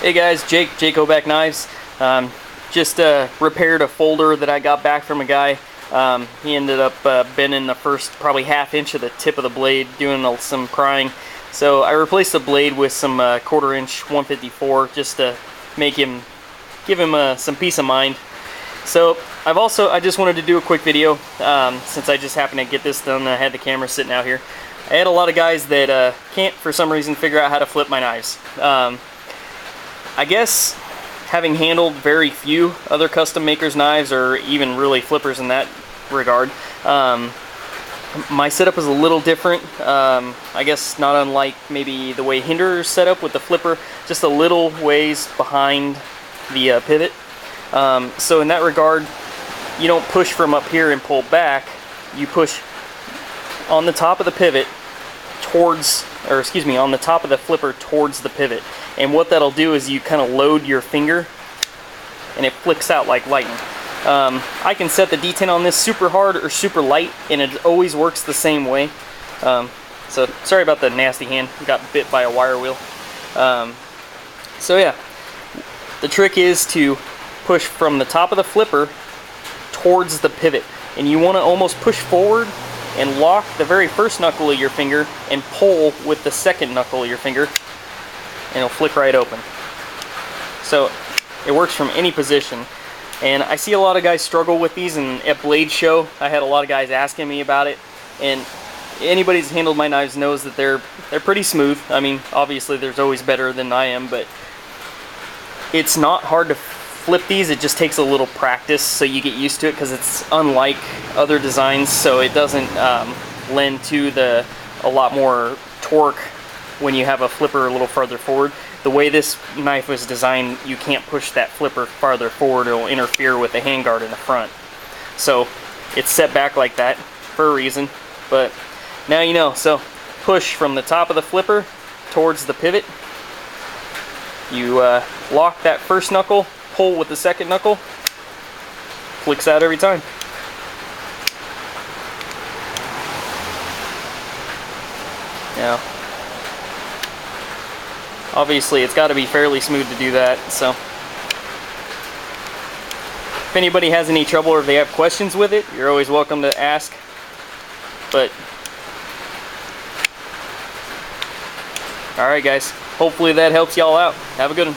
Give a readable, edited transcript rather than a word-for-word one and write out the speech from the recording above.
Hey guys, Jake Hoback Knives. Just repaired a folder that I got back from a guy. He ended up bending the first probably half inch of the tip of the blade, doing some prying. So I replaced the blade with some 1/4 inch 154 just to give him some peace of mind. So I just wanted to do a quick video since I just happened to get this done. I had the camera sitting out here. I had a lot of guys that can't for some reason figure out how to flip my knives. I guess having handled very few other custom makers knives or even really flippers in that regard, my setup is a little different. I guess not unlike maybe the way Hinderer's set up with the flipper, just a little ways behind the pivot. So in that regard, you don't push from up here and pull back. You push on the top of the pivot towards, or excuse me, on the top of the flipper towards the pivot. And what that'll do is you kind of load your finger and it flicks out like lightning. I can set the detent on this super hard or super light and it always works the same way. So sorry about the nasty hand, got bit by a wire wheel. So yeah, the trick is to push from the top of the flipper towards the pivot. And you want to almost push forward and lock the very first knuckle of your finger and pull with the second knuckle of your finger, and it'll flick right open. So it works from any position. And I see a lot of guys struggle with these, and at Blade Show I had a lot of guys asking me about it, and anybody who's handled my knives knows that they're pretty smooth. I mean, obviously there's always better than I am, but it's not hard to flip these. It just takes a little practice so you get used to it, because it's unlike other designs, so it doesn't lend to a lot more torque when you have a flipper a little farther forward. The way this knife was designed, you can't push that flipper farther forward. It'll interfere with the handguard in the front. So it's set back like that for a reason, but now you know. So push from the top of the flipper towards the pivot. You lock that first knuckle, pull with the second knuckle, flicks out every time. Now, obviously it's got to be fairly smooth to do that, so if anybody has any trouble or if they have questions with it, you're always welcome to ask. But alright guys, hopefully that helps y'all out. Have a good one.